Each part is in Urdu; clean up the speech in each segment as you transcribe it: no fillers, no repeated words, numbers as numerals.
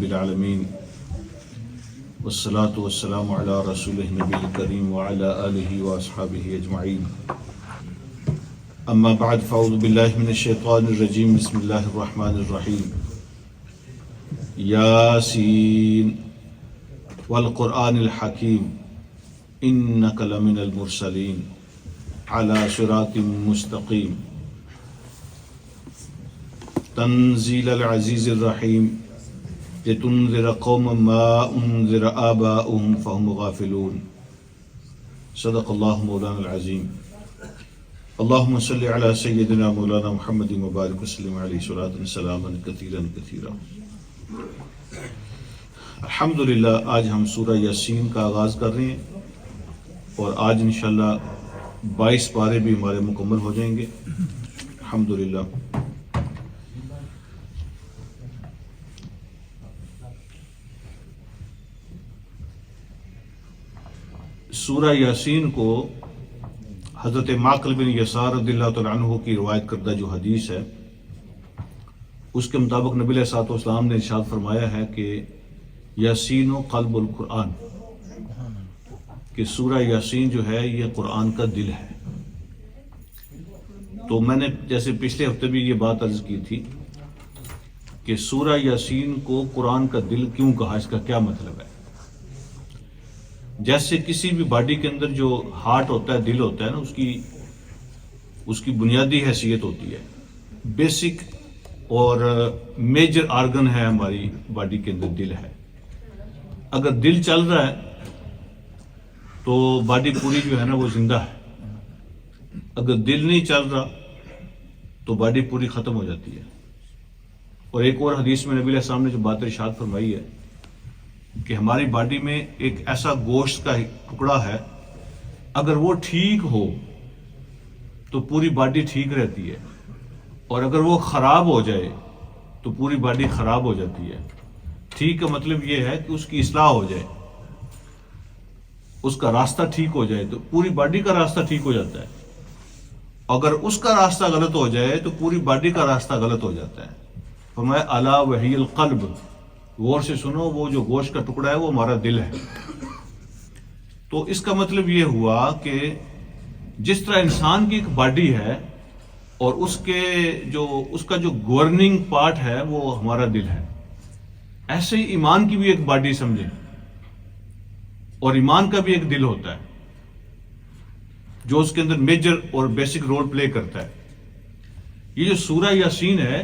رب العالمین والصلاة والسلام علی رسولہ نبی الکریم وعلی آلہ واصحابہ اجمعین اما بعد فاعوذ باللہ من الشیطان الرجیم بسم اللہ الرحمن الرحیم یاسین والقرآن الحکیم انک لمن المرسلین علی صراط مستقیم تنزیل العزیز الرحیم لتنذر قوما ما انذر آباؤهم فهم غافلون صدق اللہ مولانا العظیم اللہم صلی علی سیدنا مولانا محمد مبارک وسلم علیہ صلاۃ سلاما کثیرا کثیرا۔ الحمدللہ آج ہم سورہ یاسین کا آغاز کر رہے ہیں اور آج انشاءاللہ 22 پارے بھی ہمارے مکمل ہو جائیں گے الحمدللہ۔ سورہ یاسین کو حضرت معقل بن یسار رضی اللہ تعالیٰ عنہ کی روایت کردہ جو حدیث ہے اس کے مطابق نبی علیہ الصلوۃ والسلام نے ارشاد فرمایا ہے کہ یاسین و قلب القرآن، کہ سورہ یاسین جو ہے یہ قرآن کا دل ہے۔ تو میں نے جیسے پچھلے ہفتے بھی یہ بات عرض کی تھی کہ سورہ یاسین کو قرآن کا دل کیوں کہا، اس کا کیا مطلب ہے۔ جیسے کسی بھی باڈی کے اندر جو ہارٹ ہوتا ہے، دل ہوتا ہے نا، اس کی بنیادی حیثیت ہوتی ہے، بیسک اور میجر آرگن ہے ہماری باڈی کے اندر دل ہے۔ اگر دل چل رہا ہے تو باڈی پوری جو ہے نا وہ زندہ ہے، اگر دل نہیں چل رہا تو باڈی پوری ختم ہو جاتی ہے۔ اور ایک اور حدیث میں نبی علیہ السلام نے جو بات ارشاد فرمائی ہے کہ ہماری باڈی میں ایک ایسا گوشت کا ٹکڑا ہے، اگر وہ ٹھیک ہو تو پوری باڈی ٹھیک رہتی ہے، اور اگر وہ خراب ہو جائے تو پوری باڈی خراب ہو جاتی ہے۔ ٹھیک کا مطلب یہ ہے کہ اس کی اصلاح ہو جائے، اس کا راستہ ٹھیک ہو جائے تو پوری باڈی کا راستہ ٹھیک ہو جاتا ہے۔ اگر اس کا راستہ غلط ہو جائے تو پوری باڈی کا راستہ غلط ہو جاتا ہے۔ فرمایا الا وہی القلب، غور سے سنو، وہ جو گوشت کا ٹکڑا ہے وہ ہمارا دل ہے۔ تو اس کا مطلب یہ ہوا کہ جس طرح انسان کی ایک باڈی ہے اور اس کا جو گورننگ پارٹ ہے وہ ہمارا دل ہے، ایسے ہی ایمان کی بھی ایک باڈی سمجھیں، اور ایمان کا بھی ایک دل ہوتا ہے جو اس کے اندر میجر اور بیسک رول پلے کرتا ہے۔ یہ جو سورہ یاسین ہے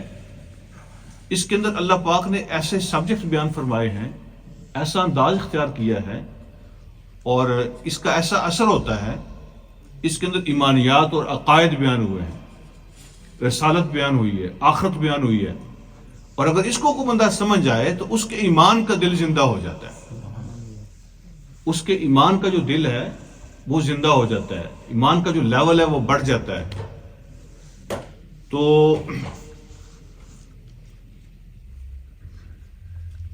اس کے اندر اللہ پاک نے ایسے سبجیکٹ بیان فرمائے ہیں، ایسا انداز اختیار کیا ہے، اور اس کا ایسا اثر ہوتا ہے، اس کے اندر ایمانیات اور عقائد بیان ہوئے ہیں، رسالت بیان ہوئی ہے، آخرت بیان ہوئی ہے، اور اگر اس کو کوئی بندہ سمجھ جائے تو اس کے ایمان کا دل زندہ ہو جاتا ہے، اس کے ایمان کا جو دل ہے وہ زندہ ہو جاتا ہے، ایمان کا جو لیول ہے وہ بڑھ جاتا ہے۔ تو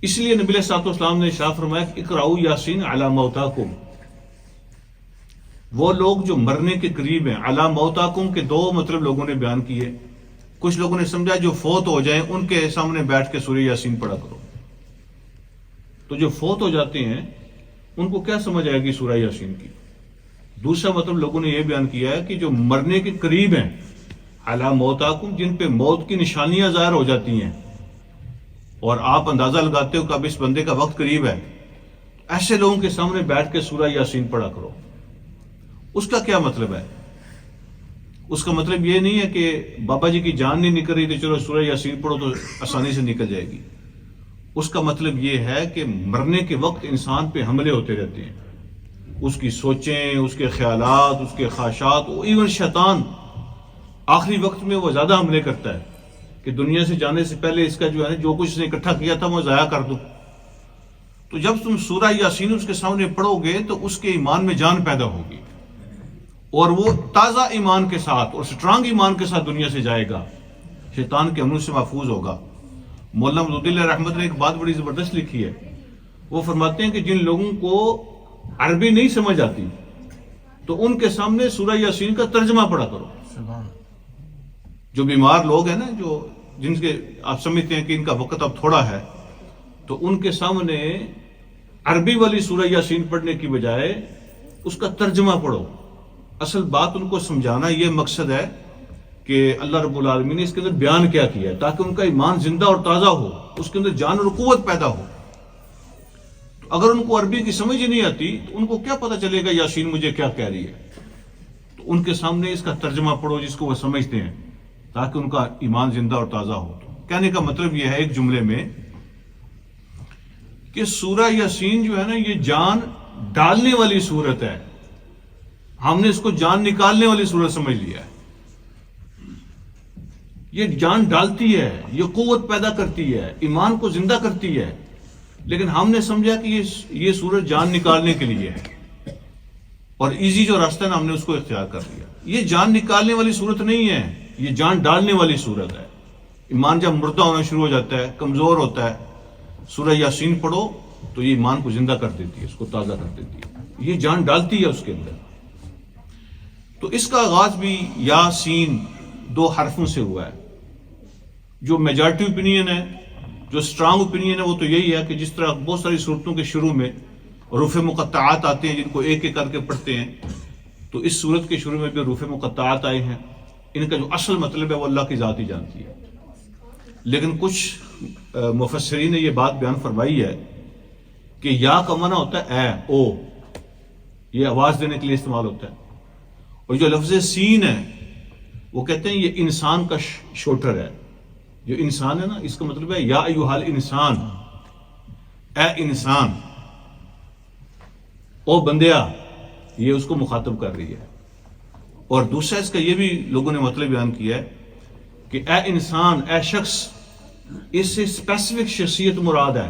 اس لیے نبی علیہ الصلوۃ والسلام نے ارشاد فرمایا کہ اقرؤوا یاسین علی موتاکم، وہ لوگ جو مرنے کے قریب ہیں۔ علی موتاکم کے دو مطلب لوگوں نے بیان کیے۔ کچھ لوگوں نے سمجھا جو فوت ہو جائیں ان کے سامنے بیٹھ کے سورہ یاسین پڑھا کرو۔ تو جو فوت ہو جاتے ہیں ان کو کیا سمجھ آئے گی سورہ یاسین کی۔ دوسرا مطلب لوگوں نے یہ بیان کیا ہے کہ جو مرنے کے قریب ہیں، علی موتاکم، جن پہ موت کی نشانیاں ظاہر ہو جاتی ہیں اور آپ اندازہ لگاتے ہو کہ اب اس بندے کا وقت قریب ہے، ایسے لوگوں کے سامنے بیٹھ کے سورہ یاسین پڑھا کرو۔ اس کا کیا مطلب ہے؟ اس کا مطلب یہ نہیں ہے کہ بابا جی کی جان نہیں نکل رہی تو چلو سورہ یاسین پڑھو تو آسانی سے نکل جائے گی۔ اس کا مطلب یہ ہے کہ مرنے کے وقت انسان پہ حملے ہوتے رہتے ہیں، اس کی سوچیں، اس کے خیالات، اس کے خواہشات، ایون شیطان آخری وقت میں وہ زیادہ حملے کرتا ہے کہ دنیا سے جانے سے پہلے اس کا جو ہے جو کچھ اس نے اکٹھا کیا تھا وہ ضائع کر دوں۔ تو جب تم سورہ یاسین اس کے سامنے پڑھو گے تو اس کے ایمان میں جان پیدا ہوگی، اور وہ تازہ ایمان کے ساتھ اور سٹرانگ ایمان کے ساتھ دنیا سے جائے گا، شیطان کے حملوں سے محفوظ ہوگا۔ مولانا مدود اللہ رحمت نے ایک بات بڑی زبردست لکھی ہے، وہ فرماتے ہیں کہ جن لوگوں کو عربی نہیں سمجھ آتی تو ان کے سامنے سورہ یاسین کا ترجمہ پڑھا کرو۔ جو بیمار لوگ ہیں نا، جن کے آپ سمجھتے ہیں کہ ان کا وقت اب تھوڑا ہے، تو ان کے سامنے عربی والی سورہ یاسین پڑھنے کی بجائے اس کا ترجمہ پڑھو. اصل بات ان کو سمجھانا یہ مقصد ہے کہ اللہ رب العالمین نے اس کے اندر بیان کیا کیا ہے تاکہ ان کا ایمان زندہ اور تازہ ہو, اس کے اندر جان اور قوت پیدا ہو. اگر ان کو عربی کی سمجھ ہی نہیں آتی تو ان کو کیا پتہ چلے گا یاسین مجھے کیا کہہ رہی ہے. تو ان کے سامنے اس کا ترجمہ پڑھو جس کو وہ سمجھتے ہیں تاکہ ان کا ایمان زندہ اور تازہ ہو. تو کہنے کا مطلب یہ ہے ایک جملے میں کہ سورہ یاسین جو ہے نا یہ جان ڈالنے والی سورت ہے. ہم نے اس کو جان نکالنے والی سورت سمجھ لیا ہے. یہ جان ڈالتی ہے, یہ قوت پیدا کرتی ہے, ایمان کو زندہ کرتی ہے, لیکن ہم نے سمجھا کہ یہ سورت جان نکالنے کے لیے ہے اور ایزی جو راستہ ہے نا ہم نے اس کو اختیار کر لیا. یہ جان نکالنے والی صورت نہیں ہے, یہ جان ڈالنے والی صورت ہے. ایمان جب مردہ ہونا شروع ہو جاتا ہے, کمزور ہوتا ہے, سورہ یاسین پڑھو تو یہ ایمان کو زندہ کر دیتی ہے, اس کو تازہ کر دیتی ہے, یہ جان ڈالتی ہے اس کے اندر. تو اس کا آغاز بھی یاسین 2 حرفوں سے ہوا ہے. جو میجارٹی اوپینین ہے, جو اسٹرانگ اوپینین ہے وہ تو یہی ہے کہ جس طرح بہت ساری صورتوں کے شروع میں حروف مقطعات آتے ہیں جن کو ایک ایک کر کے پڑھتے ہیں, تو اس صورت کے شروع میں بھی حروف مقطعات آئے ہیں. ان کا جو اصل مطلب ہے وہ اللہ کی ذات ہی جانتی ہے. لیکن کچھ مفسرین نے یہ بات بیان فرمائی ہے کہ یا کا معنی ہوتا ہے اے, او, یہ آواز دینے کے لیے استعمال ہوتا ہے. اور جو لفظ سین ہے وہ کہتے ہیں یہ انسان کا شوٹر ہے. جو انسان ہے نا اس کا مطلب ہے یا ایھا الانسان, اے انسان, او بندیا, یہ اس کو مخاطب کر رہی ہے. اور دوسرا اس کا یہ بھی لوگوں نے مطلب بیان کیا ہے کہ اے انسان, اے شخص, اس سے اسپیسیفک شخصیت مراد ہے,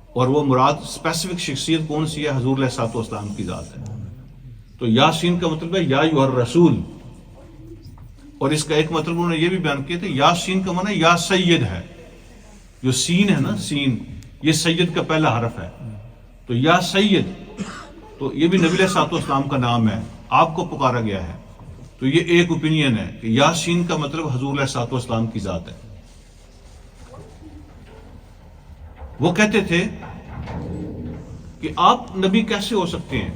اور وہ مراد اسپیسیفک شخصیت کون سی ہے؟ حضور علیہ الصلوۃ والسلام کی ذات ہے. تو یاسین کا مطلب ہے یا ایھا الرسول. اور اس کا ایک مطلب انہوں نے یہ بھی بیان کیا تھا یاسین کا معنی یا سید ہے. جو سین ہے نا, سین, یہ سید کا پہلا حرف ہے. تو یا سید, تو یہ بھی نبی علیہ الصلوۃ والسلام کا نام ہے, آپ کو پکارا گیا ہے. تو یہ ایک اوپینین ہے کہ یاسین کا مطلب حضور علیہ الصلوۃ والسلام کی ذات ہے. وہ کہتے تھے کہ آپ نبی کیسے ہو سکتے ہیں؟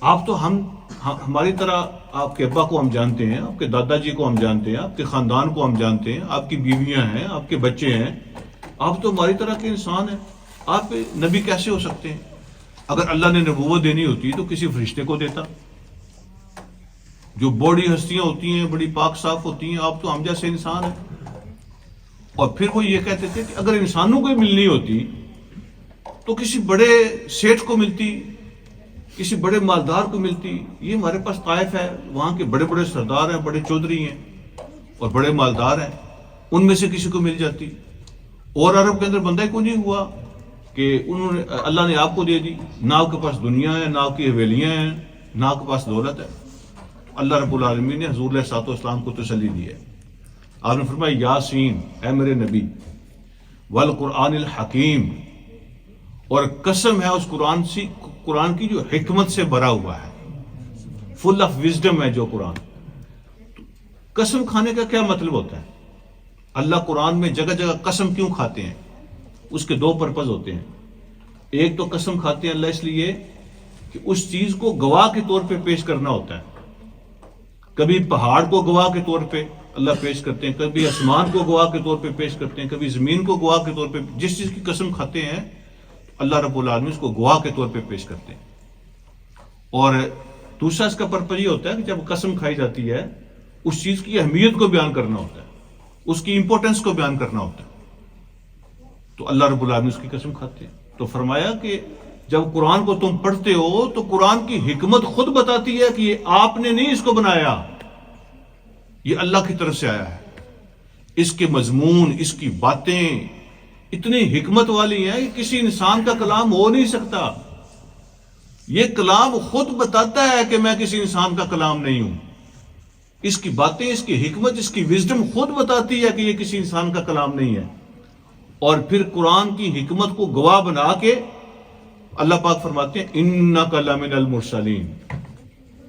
آپ تو ہماری طرح, آپ کے ابا کو ہم جانتے ہیں, آپ کے دادا جی کو ہم جانتے ہیں, آپ کے خاندان کو ہم جانتے ہیں, آپ کی بیویاں ہیں, آپ کے بچے ہیں, آپ تو ہماری طرح کے انسان ہیں, آپ نبی کیسے ہو سکتے ہیں؟ اگر اللہ نے نبوت دینی ہوتی تو کسی فرشتے کو دیتا. جو بڑی ہستیاں ہوتی ہیں, بڑی پاک صاف ہوتی ہیں, آپ تو ہم جیسے انسان ہیں. اور پھر وہ یہ کہتے تھے کہ اگر انسانوں کو ملنی ہوتی تو کسی بڑے سیٹھ کو ملتی, کسی بڑے مالدار کو ملتی. یہ ہمارے پاس طائف ہے, وہاں کے بڑے بڑے سردار ہیں, بڑے چودھری ہیں اور بڑے مالدار ہیں, ان میں سے کسی کو مل جاتی. اور عرب کے اندر بندہ کو نہیں ہوا کہ انہوں نے, اللہ نے آپ کو دے دی, نہ آپ کے پاس دنیا ہے, نہ آپ کی حویلیاں ہیں, نہ آپ کے پاس دولت ہے. اللہ رب العالمین نے حضور علیہ الصلوۃ والسلام کو تسلی دی ہے. آپ نے فرمایا یاسین, اے میرے نبی, والقرآن الحکیم, اور قسم ہے اس قرآن کی جو حکمت سے بھرا ہوا ہے, فل آف وزڈم ہے جو قرآن. قسم کھانے کا کیا مطلب ہوتا ہے؟ اللہ قرآن میں جگہ جگہ قسم کیوں کھاتے ہیں؟ اس کے 2 پرپز ہوتے ہیں. ایک تو قسم کھاتے ہیں اللہ اس لیے کہ اس چیز کو گواہ کے طور پہ پیش کرنا ہوتا ہے. کبھی پہاڑ کو گواہ کے طور پہ اللہ پیش کرتے ہیں, کبھی آسمان کو گواہ کے طور پہ پیش کرتے ہیں, کبھی زمین کو گواہ کے طور پہ. جس چیز کی قسم کھاتے ہیں اللہ رب العالمین اس کو گواہ کے طور پہ پیش کرتے ہیں. اور دوسرا اس کا پرپز یہ ہوتا ہے کہ جب قسم کھائی جاتی ہے اس چیز کی اہمیت کو بیان کرنا ہوتا ہے, اس کی امپورٹنس کو بیان کرنا ہوتا ہے. تو اللہ رب العالمین اس کی قسم کھاتے ہیں. تو فرمایا کہ جب قرآن کو تم پڑھتے ہو تو قرآن کی حکمت خود بتاتی ہے کہ یہ آپ نے نہیں اس کو بنایا, یہ اللہ کی طرف سے آیا ہے. اس کے مضمون, اس کی باتیں اتنی حکمت والی ہیں کہ کسی انسان کا کلام ہو نہیں سکتا. یہ کلام خود بتاتا ہے کہ میں کسی انسان کا کلام نہیں ہوں. اس کی باتیں, اس کی حکمت, اس کی وزڈم خود بتاتی ہے کہ یہ کسی انسان کا کلام نہیں ہے. اور پھر قرآن کی حکمت کو گواہ بنا کے اللہ پاک فرماتے ہیں انک لمن المرسلین.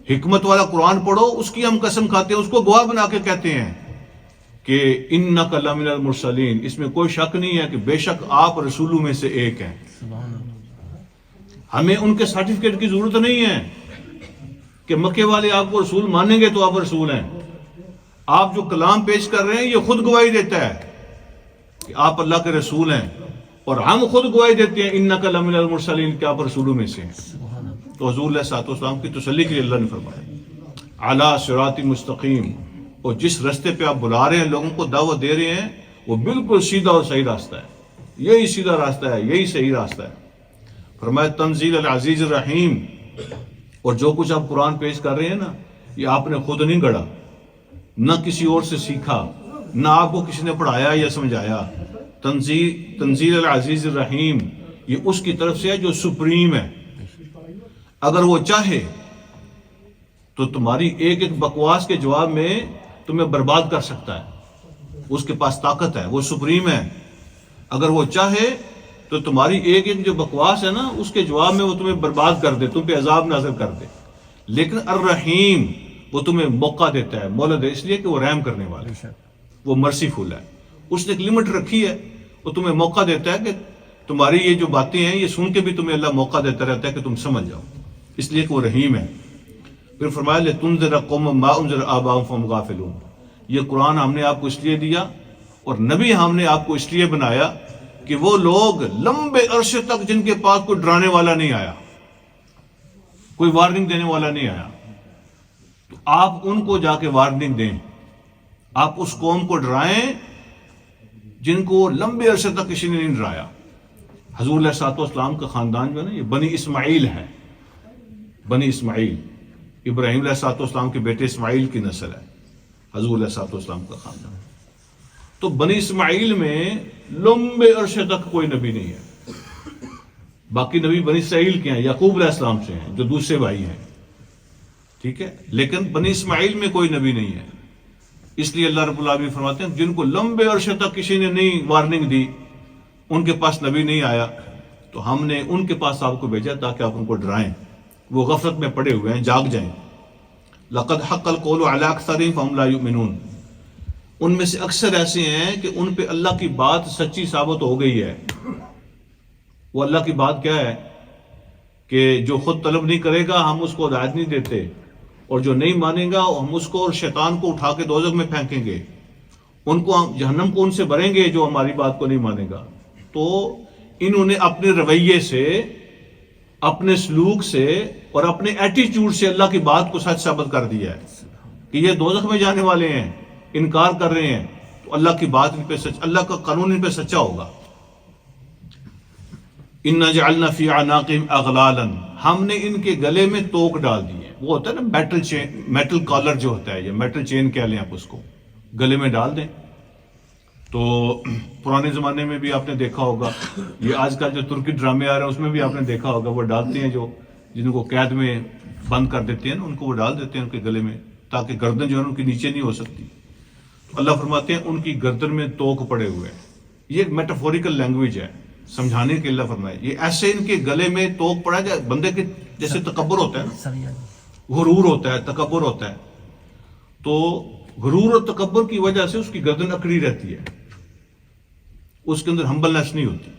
حکمت والا قرآن پڑھو, اس کی ہم قسم کھاتے ہیں, اس کو گواہ بنا کے کہتے ہیں کہ انک لمن المرسلین، اس میں کوئی شک نہیں ہے کہ بے شک آپ رسولوں میں سے ایک ہیں. ہمیں ان کے سرٹیفکیٹ کی ضرورت نہیں ہے کہ مکے والے آپ کو رسول مانیں گے تو آپ رسول ہیں. آپ جو کلام پیش کر رہے ہیں یہ خود گواہی دیتا ہے کہ آپ اللہ کے رسول ہیں، اور ہم خود گواہی دیتے ہیں انک لمن المرسلین کہ آپ رسولوں میں سے ہیں. تو حضور علیہ الصلوۃ والسلام کی تسلی کے لیے اللہ نے فرمایا علی صراط مستقیم، اور جس راستے پہ آپ بلا رہے ہیں، لوگوں کو دعوت دے رہے ہیں، وہ بالکل سیدھا اور صحیح راستہ ہے. یہی سیدھا راستہ ہے، یہی صحیح راستہ ہے. فرمایا تنزیل العزیز الرحیم، اور جو کچھ آپ قرآن پیش کر رہے ہیں نا، یہ آپ نے خود نہیں گڑھا، نہ کسی اور سے سیکھا، نہ آپ کو کسی نے پڑھایا یا سمجھایا. تنزیل العزیز الرحیم، یہ اس کی طرف سے ہے جو سپریم ہے. اگر وہ چاہے تو تمہاری ایک ایک بکواس کے جواب میں تمہیں برباد کر سکتا ہے. اس کے پاس طاقت ہے، وہ سپریم ہے. اگر وہ چاہے تو تمہاری ایک ایک جو بکواس ہے نا، اس کے جواب میں وہ تمہیں برباد کر دے، تم پہ عذاب نازل کر دے. لیکن الرحیم، وہ تمہیں موقع دیتا ہے، مولد ہے، اس لیے کہ وہ رحم کرنے والا ہے، وہ مرسیفل ہے. اس نے ایک لمٹ رکھی ہے، وہ تمہیں موقع دیتا ہے کہ تمہاری یہ جو باتیں ہیں یہ سن کے بھی تمہیں اللہ موقع دیتا رہتا ہے کہ تم سمجھ جاؤ، اس لیے کہ وہ رحیم ہے. پھر فرمایا لِتُنذِرَ قَوْمًا مَا أُنذِرَ آبَاؤُهُمْ فَهُمْ غَافِلُونَ. یہ قرآن ہم نے آپ کو اس لیے دیا، اور نبی ہم نے آپ کو اس لیے بنایا کہ وہ لوگ لمبے عرصے تک جن کے پاس کوئی ڈرانے والا نہیں آیا، کوئی وارننگ دینے والا نہیں آیا، تو آپ ان کو جا کے وارننگ دیں. آپ اس قوم کو ڈرائیں جن کو لمبے عرصے تک کسی نے نہیں ڈرایا. حضور علیہ الصلوۃ والسلام کا خاندان جو ہے نا، یہ بنی اسماعیل ہے. بنی اسماعیل، ابراہیم علیہ الصلوۃ والسلام کے بیٹے اسماعیل کی نسل ہے حضور علیہ الصلوۃ والسلام کا خاندان. تو بنی اسماعیل میں لمبے عرصے تک کوئی نبی نہیں ہے. باقی نبی بنی اسرائیل کے ہیں، یعقوب علیہ السلام سے ہیں جو دوسرے بھائی ہیں، ٹھیک ہے. لیکن بنی اسماعیل میں کوئی نبی نہیں ہے. اس لیے اللہ رب العالمین فرماتے ہیں جن کو لمبے عرصے تک کسی نے نہیں وارننگ دی، ان کے پاس نبی نہیں آیا، تو ہم نے ان کے پاس آپ کو بھیجا تاکہ آپ ان کو ڈرائیں. وہ غفلت میں پڑے ہوئے ہیں، جاگ جائیں. لقد حق القول علی اکثرهم فهم لا یؤمنون. ان میں سے اکثر ایسے ہیں کہ ان پہ اللہ کی بات سچی ثابت ہو گئی ہے. وہ اللہ کی بات کیا ہے کہ جو خود طلب نہیں کرے گا ہم اس کو ہدایت نہیں دیتے، اور جو نہیں مانے گا ہم اس کو اور شیطان کو اٹھا کے دوزخ میں پھینکیں گے. ان کو جہنم کو ان سے بھریں گے جو ہماری بات کو نہیں مانے گا. تو انہوں نے اپنے رویے سے، اپنے سلوک سے اور اپنے ایٹیچیوڈ سے اللہ کی بات کو سچ ثابت کر دیا ہے کہ یہ دوزخ میں جانے والے ہیں، انکار کر رہے ہیں. تو اللہ کی بات ان پہ سچ، اللہ کا قانون ان پہ سچا ہوگا. اِنَّا جَعَلْنَا فِي أَعْنَاقِهِمْ أَغْلَالًا، ہم نے ان کے گلے میں توک ڈال دی ہے. وہ ہوتا ہے نا میٹل چین، میٹل کالر جو ہوتا ہے، یا میٹل چین کہہ لیں آپ اس کو، گلے میں ڈال دیں. تو پرانے زمانے میں بھی آپ نے دیکھا ہوگا، یہ آج کل جو ترکی ڈرامے آ رہے ہیں اس میں بھی آپ نے دیکھا ہوگا، وہ ڈالتے ہیں جو جن کو قید میں بند کر دیتے ہیں نا، ان کو وہ ڈال دیتے ہیں ان کے گلے میں تاکہ گردن جو ہے ان کی نیچے نہیں ہو سکتی. تو اللہ فرماتے ہیں ان کی گردن میں توک پڑے ہوئے ہیں. یہ ایک میٹافوریکل لینگویج ہے سمجھانے کے. اللہ فرمائے یہ ایسے ان کے گلے میں توک پڑا جائے، بندے کے جیسے تکبر ہوتا ہے نا، غرور ہوتا ہے، تکبر ہوتا ہے، تو غرور اور تکبر کی وجہ سے اس کی گردن اکڑی رہتی ہے، اس کے اندر ہمبلنس نہیں ہوتی.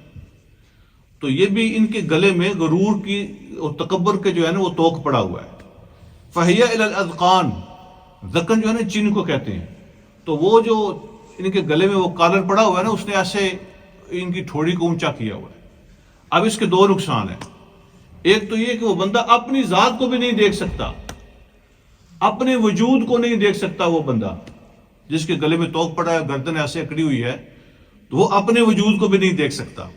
تو یہ بھی ان کے گلے میں غرور کی اور تکبر کے جو ہے نا وہ توک پڑا ہوا ہے. فَهِيَ إِلَى الْأَذْقَانِ، ذقن جو ہے نا چین کو کہتے ہیں. تو وہ جو ان کے گلے میں وہ کالر پڑا ہوا ہے نا، اس نے ایسے ان کی ٹھوڑی کو اونچا کیا ہوا ہے. اب اس کے دو نقصان ہیں. ایک تو یہ کہ وہ بندہ اپنی ذات کو بھی نہیں دیکھ سکتا، اپنے وجود کو نہیں دیکھ سکتا. وہ بندہ جس کے گلے میں توک پڑا ہے، گردن ایسے اکڑی ہوئی ہے، تو وہ اپنے وجود کو بھی نہیں دیکھ سکتا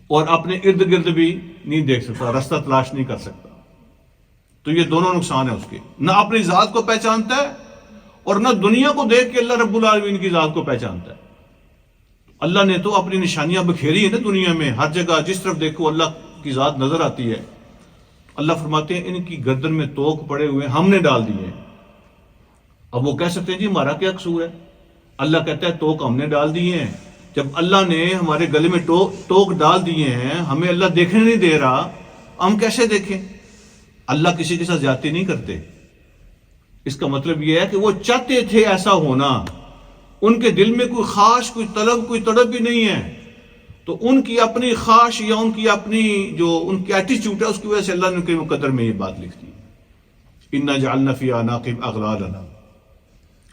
اور اپنے ارد گرد بھی نہیں دیکھ سکتا، راستہ تلاش نہیں کر سکتا. تو یہ دونوں نقصان ہیں اس کے. نہ اپنی ذات کو پہچانتا ہے اور نہ دنیا کو دیکھ کے اللہ رب العالمین کی ذات کو پہچانتا ہے. اللہ نے تو اپنی نشانیاں بکھیری ہیں نا دنیا میں، ہر جگہ جس طرف دیکھو اللہ کی ذات نظر آتی ہے. اللہ فرماتے ہیں ان کی گردن میں توک پڑے ہوئے ہم نے ڈال دیے. اب وہ کہہ سکتے ہیں جی ہمارا کیا قصور ہے؟ اللہ کہتا ہے توک ہم نے ڈال دیے ہیں. جب اللہ نے ہمارے گلے میں توک ڈال دیے ہیں، ہمیں اللہ دیکھنے نہیں دے رہا، ہم کیسے دیکھیں؟ اللہ کسی کے ساتھ زیادتی نہیں کرتے. اس کا مطلب یہ ہے کہ وہ چاہتے تھے ایسا ہونا، ان کے دل میں کوئی خواہش، کوئی طلب، کوئی تڑپ بھی نہیں ہے، تو ان کی اپنی خواہش یا ان کی اپنی جو ان کی ایٹیچیوڈ ہے اس کی وجہ سے اللہ نے ان کے مقدر میں یہ بات لکھ دی. اِنَّا جَعَلْنَا فِي أَعْنَاقِهِمْ أَغْلَالًا،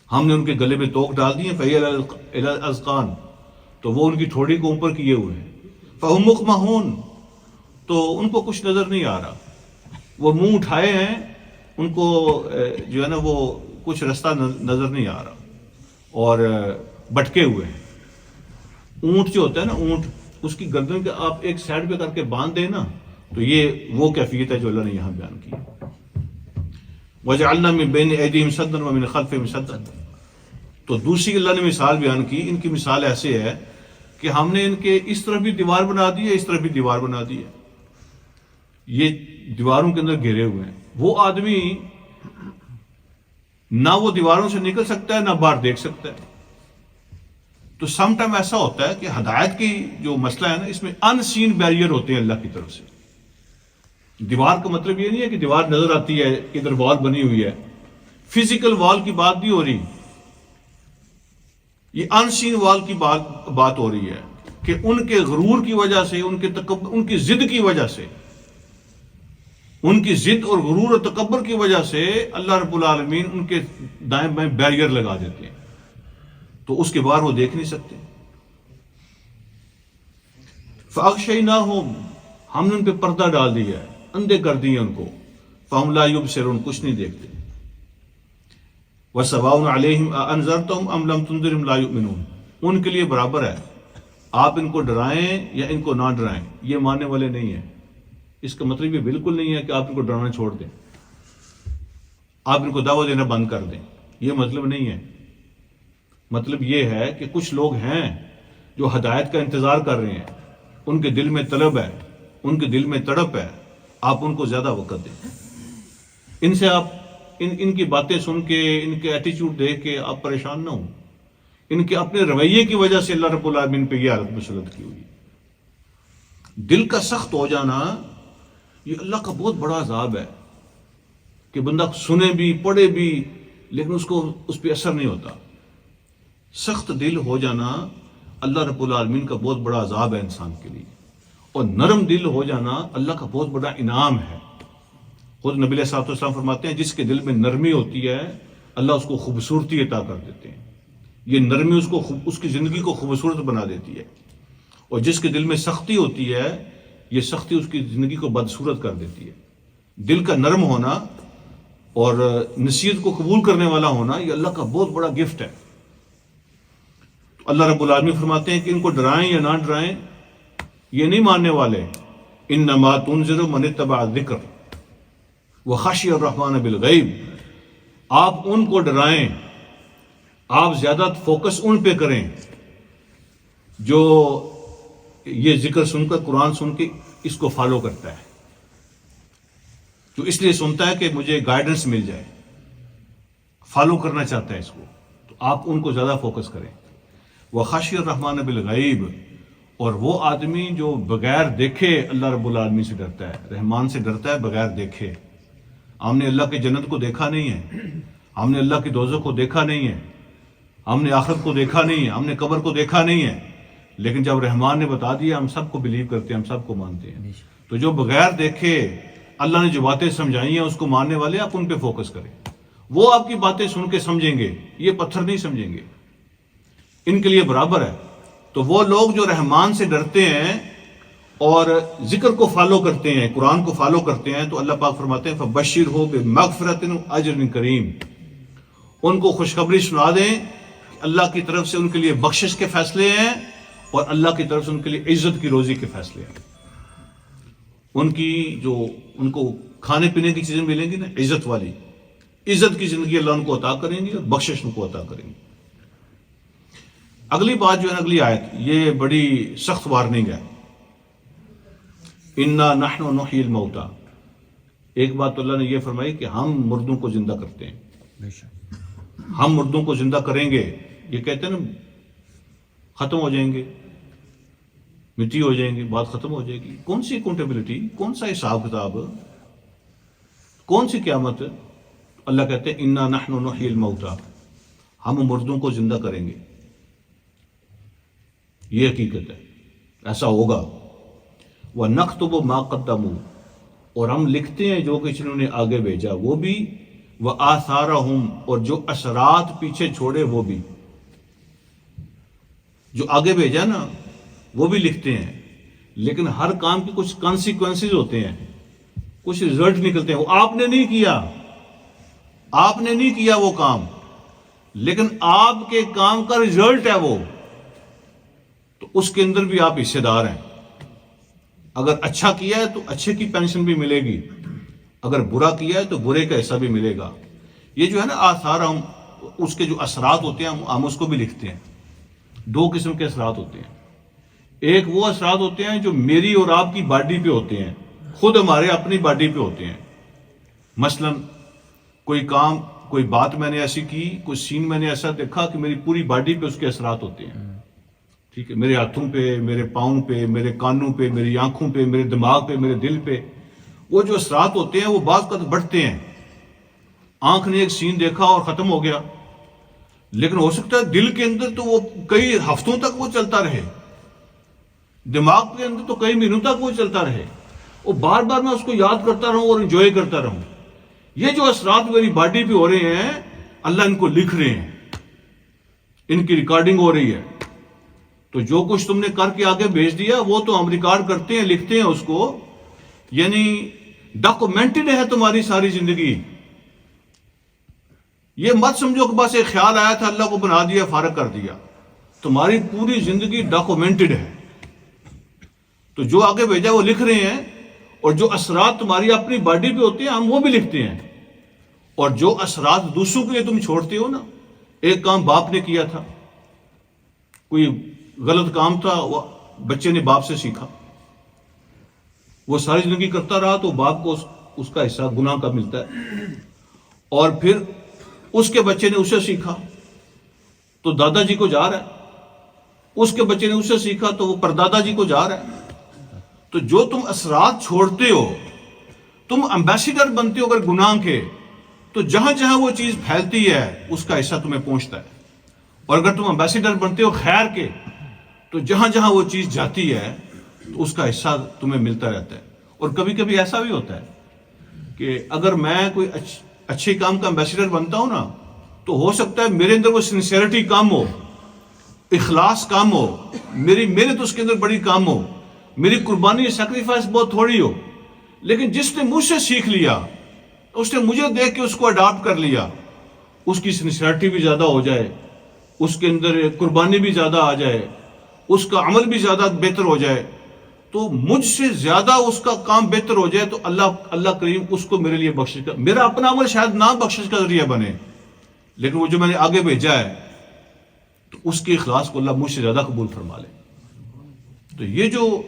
ہم نے ان کے گلے میں توق ڈال دی ہیں، فَهِيَ إِلَى الْأَذْقَانِ، تو وہ ان کی ٹھوڑی کو اوپر کیے ہوئے ہیں، فَهُمْ مُقْمَحُونَ، تو ان کو کچھ نظر نہیں آ رہا، وہ منہ اٹھائے ہیں، ان کو جو ہے نا وہ کچھ رستہ نظر نہیں آ رہا اور بٹکے ہوئے ہیں. اونٹ جو ہوتا ہے نا، اونٹ اس کی گردن کے آپ ایک سائڈ پہ کر کے باندھ دیں نا، تو یہ وہ کیفیت ہے جو اللہ نے یہاں بیان کی. وَجَعَلْنَا مِن بَيْنِ أَيْدِيهِمْ سَدًّا وَمِنْ خَلْفِهِمْ سَدًّا، تو دوسری اللہ نے مثال بیان کی. ان کی مثال ایسے ہے کہ ہم نے ان کے اس طرف بھی دیوار بنا دی ہے، اس طرف بھی دیوار بنا دی ہے، یہ دیواروں کے اندر گھرے ہوئے ہیں. وہ آدمی نہ وہ دیواروں سے نکل سکتا ہے، نہ باہر دیکھ سکتا ہے. تو سم ٹائم ایسا ہوتا ہے کہ ہدایت کی جو مسئلہ ہے نا، اس میں ان سین بیریئر ہوتے ہیں اللہ کی طرف سے. دیوار کا مطلب یہ نہیں ہے کہ دیوار نظر آتی ہے، ادھر وال بنی ہوئی ہے، فزیکل وال کی بات نہیں ہو رہی، یہ ان سین وال کی بات ہو رہی ہے کہ ان کے غرور کی وجہ سے، ان کی ضد کی وجہ سے، ان کی ضد اور غرور اور تکبر کی وجہ سے اللہ رب العالمین ان کے دائیں بائیں بیریئر لگا دیتے ہیں، تو اس کے بعد وہ دیکھ نہیں سکتے. فَأَغْشَيْنَاهُمْ، ہم نے ان پہ پردہ ڈال دیا ہے، اندھے کر دیے ان کو. فَهُمْ لَا يُبْصِرُونَ، کچھ نہیں دیکھتے. وَسَوَاءٌ عَلَيْهِمْ أَأَنذَرْتَهُمْ أَمْ لَمْ تُنذِرْهُمْ لَا يُؤْمِنُونَ، ان کے لیے برابر ہے آپ ان کو ڈرائیں یا ان کو نہ ڈرائیں، یہ ماننے والے نہیں ہیں. اس کا مطلب یہ بالکل نہیں ہے کہ آپ ان کو ڈرانا چھوڑ دیں، آپ ان کو دعوت دینا بند کر دیں، یہ مطلب نہیں ہے. مطلب یہ ہے کہ کچھ لوگ ہیں جو ہدایت کا انتظار کر رہے ہیں، ان کے دل میں طلب ہے، ان کے دل میں تڑپ ہے، آپ ان کو زیادہ وقت دیں. ان سے آپ ان کی باتیں سن کے، ان کے ایٹیچیوڈ دیکھ کے آپ پریشان نہ ہوں. ان کے اپنے رویے کی وجہ سے اللہ رب العالمین پہ یہ حالت مسلط کی ہوئی. دل کا سخت ہو جانا یہ اللہ کا بہت بڑا عذاب ہے کہ بندہ سنے بھی پڑھے بھی لیکن اس کو اس پہ اثر نہیں ہوتا. سخت دل ہو جانا اللہ رب العالمین کا بہت بڑا عذاب ہے انسان کے لیے، اور نرم دل ہو جانا اللہ کا بہت بڑا انعام ہے. خود نبی علیہ الصلوۃ والسلام فرماتے ہیں جس کے دل میں نرمی ہوتی ہے اللہ اس کو خوبصورتی عطا کر دیتے ہیں. یہ نرمی اس کی زندگی کو خوبصورت بنا دیتی ہے، اور جس کے دل میں سختی ہوتی ہے یہ سختی اس کی زندگی کو بدصورت کر دیتی ہے. دل کا نرم ہونا اور نصیحت کو قبول کرنے والا ہونا یہ اللہ کا بہت بڑا گفٹ ہے. اللہ رب العالمین فرماتے ہیں کہ ان کو ڈرائیں یا نہ ڈرائیں یہ نہیں ماننے والے. انما تنذر من اتبع الذکر وخشی الرحمن بالغیب، آپ ان کو ڈرائیں، آپ زیادہ فوکس ان پہ کریں جو یہ ذکر سن کر، قرآن سن کے اس کو فالو کرتا ہے، جو اس لیے سنتا ہے کہ مجھے گائیڈنس مل جائے، فالو کرنا چاہتا ہے اس کو، تو آپ ان کو زیادہ فوکس کریں. وخشی الرحمن بالغیب، اور وہ آدمی جو بغیر دیکھے اللہ رب العالمین سے ڈرتا ہے، رحمان سے ڈرتا ہے بغیر دیکھے. ہم نے اللہ کی جنت کو دیکھا نہیں ہے، ہم نے اللہ کی دوزخ کو دیکھا نہیں ہے، ہم نے آخرت کو دیکھا نہیں ہے، ہم نے قبر کو دیکھا نہیں ہے، لیکن جب رحمان نے بتا دیا ہم سب کو بلیو کرتے ہیں، ہم سب کو مانتے ہیں. تو جو بغیر دیکھے اللہ نے جو باتیں سمجھائی ہیں اس کو ماننے والے، آپ ان پہ فوکس کریں. وہ آپ کی باتیں سن کے سمجھیں گے، یہ پتھر نہیں سمجھیں گے، ان کے لیے برابر ہے. تو وہ لوگ جو رحمان سے ڈرتے ہیں اور ذکر کو فالو کرتے ہیں، قرآن کو فالو کرتے ہیں، تو اللہ پاک فرماتے ہیں فَبَشِّرْهُ بِمَغْفِرَةٍ وَأَجْرٍ كَرِيمٍ، ان کو خوشخبری سنا دیں کہ اللہ کی طرف سے ان کے لیے بخشش کے فیصلے ہیں اور اللہ کی طرف سے ان کے لیے عزت کی روزی کے فیصلے ہیں. ان کو کھانے پینے کی چیزیں ملیں گی نا، عزت والی، عزت کی زندگی اللہ ان کو عطا کریں گے اور بخشش ان کو عطا کریں گے. اگلی بات جو ہے اگلی آیت، یہ بڑی سخت وارننگ ہے. اِنَّا نَحْنُ نُحْيِي الْمَوْتَى، ایک بات تو اللہ نے یہ فرمائی کہ ہم مردوں کو زندہ کرتے ہیں، ہم مردوں کو زندہ کریں گے. یہ کہتے ہیں نا ختم ہو جائیں گے، مٹی ہو جائیں گے، بات ختم ہو جائے گی. کون سی اکاؤنٹیبلٹی، کون سا حساب کتاب، کون سی قیامت؟ اللہ کہتے ہیں اِنَّا نَحْنُ نُحْيِي الْمَوْتَى، ہم مردوں کو زندہ کریں گے. یہ حقیقت ہے، ایسا ہوگا۔ وَنَكْتُبُ مَا قَدَّمُوا، اور ہم لکھتے ہیں جو کچھ انہوں نے آگے بھیجا وہ بھی، وَآثَارَهُمْ، اور جو اثرات پیچھے چھوڑے وہ بھی، جو آگے بھیجا نا وہ بھی لکھتے ہیں، لیکن ہر کام کی کچھ کانسیکوینسز ہوتے ہیں، کچھ رزلٹ نکلتے ہیں۔ وہ آپ نے نہیں کیا، آپ نے نہیں کیا وہ کام، لیکن آپ کے کام کا رزلٹ ہے وہ، تو اس کے اندر بھی آپ حصے دار ہیں۔ اگر اچھا کیا ہے تو اچھے کی پینشن بھی ملے گی، اگر برا کیا ہے تو برے کا حصہ بھی ملے گا۔ یہ جو ہے نا آثار، ہم اس کے جو اثرات ہوتے ہیں ہم اس کو بھی لکھتے ہیں۔ دو قسم کے اثرات ہوتے ہیں، ایک وہ اثرات ہوتے ہیں جو میری اور آپ کی باڈی پہ ہوتے ہیں، خود ہمارے اپنی باڈی پہ ہوتے ہیں۔ مثلا کوئی کام، کوئی بات میں نے ایسی کی، کوئی سین میں نے ایسا دیکھا کہ میری پوری باڈی پہ اس کے اثرات ہوتے ہیں، ٹھیک ہے، میرے ہاتھوں پہ، میرے پاؤں پہ، میرے کانوں پہ، میری آنکھوں پہ، میرے دماغ پہ، میرے دل پہ۔ وہ جو اثرات ہوتے ہیں وہ بعض قد بڑھتے ہیں۔ آنکھ نے ایک سین دیکھا اور ختم ہو گیا، لیکن ہو سکتا ہے دل کے اندر تو وہ کئی ہفتوں تک وہ چلتا رہے، دماغ کے اندر تو کئی مہینوں تک وہ چلتا رہے، وہ بار بار میں اس کو یاد کرتا رہوں اور انجوائے کرتا رہوں۔ یہ جو اثرات میری باڈی پہ ہو رہے ہیں، اللہ ان کو لکھ رہے ہیں، ان کی ریکارڈنگ ہو رہی ہے۔ تو جو کچھ تم نے کر کے آگے بھیج دیا وہ تو ہم ریکارڈ کرتے ہیں، لکھتے ہیں اس کو، یعنی ڈاکومنٹڈ ہے تمہاری ساری زندگی۔ یہ مت سمجھو کہ بس ایک خیال آیا تھا اللہ کو بنا دیا فارغ کر دیا، تمہاری پوری زندگی ڈاکومنٹڈ ہے۔ تو جو آگے بھیجا وہ لکھ رہے ہیں، اور جو اثرات تمہاری اپنی باڈی پہ ہوتے ہیں ہم وہ بھی لکھتے ہیں، اور جو اثرات دوسروں کے لیے تم چھوڑتے ہو نا، ایک کام باپ نے کیا تھا، کوئی غلط کام تھا، وہ بچے نے باپ سے سیکھا، وہ ساری زندگی کرتا رہا تو باپ کو اس کا حصہ گناہ کا ملتا ہے، اور پھر اس کے بچے نے اسے سیکھا تو دادا جی کو جا رہا ہے، اس کے بچے نے اسے سیکھا تو وہ پردادا جی کو جا رہا ہے۔ تو جو تم اثرات چھوڑتے ہو، تم امبیسیڈر بنتے ہو اگر گناہ کے، تو جہاں جہاں وہ چیز پھیلتی ہے اس کا حصہ تمہیں پہنچتا ہے، اور اگر تم امبیسیڈر بنتے ہو خیر کے، تو جہاں جہاں وہ چیز جاتی ہے تو اس کا حصہ تمہیں ملتا رہتا ہے۔ اور کبھی کبھی ایسا بھی ہوتا ہے کہ اگر میں کوئی اچھے کام کا امبیسیڈر بنتا ہوں نا، تو ہو سکتا ہے میرے اندر وہ سنسیئرٹی کم ہو، اخلاص کم ہو، میری محنت اس کے اندر بڑی کم ہو، میری قربانی سیکریفائس بہت تھوڑی ہو، لیکن جس نے مجھ سے سیکھ لیا، اس نے مجھے دیکھ کے اس کو اڈاپٹ کر لیا، اس کی سنسیئرٹی بھی زیادہ ہو جائے، اس کے اندر قربانی بھی زیادہ آ جائے، اس کا عمل بھی زیادہ بہتر ہو جائے، تو مجھ سے زیادہ اس کا کام بہتر ہو جائے، تو اللہ کریم اس کو میرے لیے بخشش کا، میرا اپنا عمل شاید نہ بخشش کا ذریعہ بنے، لیکن وہ جو میں نے آگے بھیجا ہے تو اس کے اخلاص کو اللہ مجھ سے زیادہ قبول فرما لے۔ تو یہ جو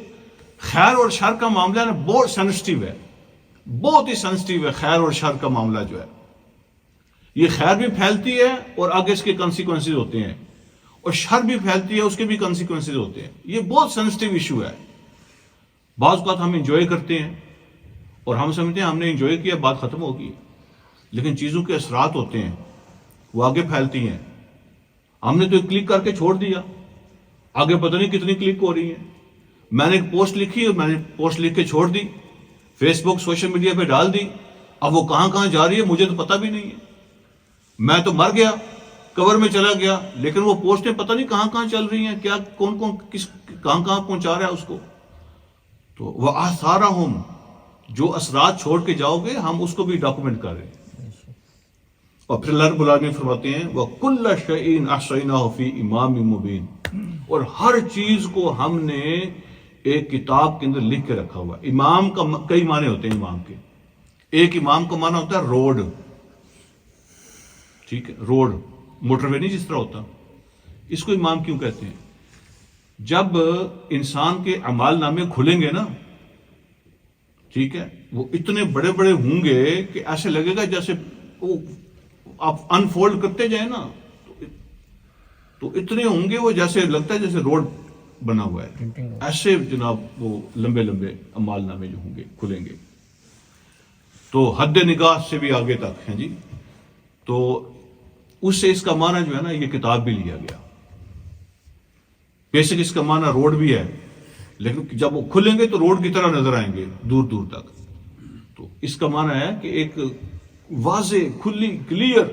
خیر اور شر کا معاملہ ہے نا، بہت سینسٹیو ہے، بہت ہی سینسٹیو ہے خیر اور شر کا معاملہ جو ہے۔ یہ خیر بھی پھیلتی ہے اور آگے اس کے کنسیکوینسز ہوتے ہیں، اور شر بھی پھیلتی ہے، اس کے بھی کنسیکوینسز ہوتے ہیں۔ یہ بہت سینسٹیو ایشو ہے۔ بعض اوقات ہم انجوائے کرتے ہیں اور ہم سمجھتے ہیں ہم نے انجوائے کیا، بات ختم ہو گئی، لیکن چیزوں کے اثرات ہوتے ہیں، وہ آگے پھیلتی ہیں۔ ہم نے تو ایک کلک کر کے چھوڑ دیا، آگے پتہ نہیں کتنی کلک ہو رہی ہیں۔ میں نے ایک پوسٹ لکھی اور میں نے پوسٹ لکھ کے چھوڑ دی، فیس بک سوشل میڈیا پہ ڈال دی، اب وہ کہاں کہاں جا رہی ہے مجھے تو پتہ بھی نہیں ہے۔ میں تو مر گیا، کور میں چلا گیا، لیکن وہ پوسٹیں پتہ نہیں کہاں کہاں چل رہی ہیں، کیا کون کس کہاں کہاں پہنچا رہا ہے اس کو۔ تو وہ آثارہم، جو اثرات چھوڑ کے جاؤ گے ہم اس کو بھی ڈاکومنٹ کر رہے ہیں۔ اور پھر اللہ رب العالمین فرماتے ہیں وَكُلَّ شَيْءٍ أَحْصَيْنَاهُ فِي إِمَامٍ مُبِينٍ، اور ہر چیز کو ہم نے ایک کتاب کے اندر لکھ کے رکھا ہوا۔ امام کا کئی معنی ہوتے ہیں امام کے۔ ایک امام کا معنی ہوتا ہے روڈ، ٹھیک ہے، روڈ، موٹر وے نہیں جس طرح ہوتا، اس کو امام کیوں کہتے ہیں؟ جب انسان کے اعمال نامے کھلیں گے نا، ٹھیک ہے، وہ اتنے بڑے بڑے ہوں گے کہ ایسے لگے گا جیسے وہ آپ انفولڈ کرتے جائیں نا تو اتنے ہوں گے، وہ جیسے لگتا ہے جیسے روڈ بنا ہوا ہے، ایسے جناب وہ لمبے لمبے اعمال نامے جو ہوں گے کھلیں گے، تو حد نگاہ سے بھی آگے تک ہیں جی۔ تو اس سے اس کا معنی جو ہے نا، یہ کتاب بھی لیا گیا۔ بیسک اس کا معنی روڈ بھی ہے، لیکن جب وہ کھلیں گے تو روڈ کی طرح نظر آئیں گے دور دور تک. تو اس کا معنی ہے کہ ایک واضح، کھلی، کلیئر،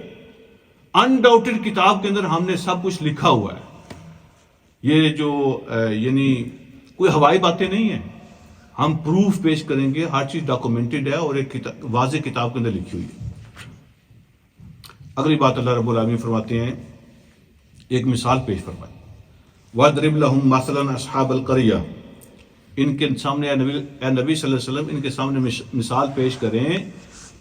انڈاؤٹڈ کتاب کے اندر ہم نے سب کچھ لکھا ہوا ہے. یہ جو یعنی کوئی ہوائی باتیں نہیں ہیں، ہم پروف پیش کریں گے، ہر چیز ڈاکومنٹڈ ہے اور ایک واضح کتاب کے اندر لکھی ہوئی ہے. اگلی بات اللہ رب العالمین فرماتے ہیں، ایک مثال پیش فرمائیں. وَاضْرِبْ لَهُمْ مَثَلًا أَصْحَابَ الْقَرْيَةِ، ان کے سامنے اے نبی صلی اللہ علیہ وسلم ان کے سامنے مثال پیش کریں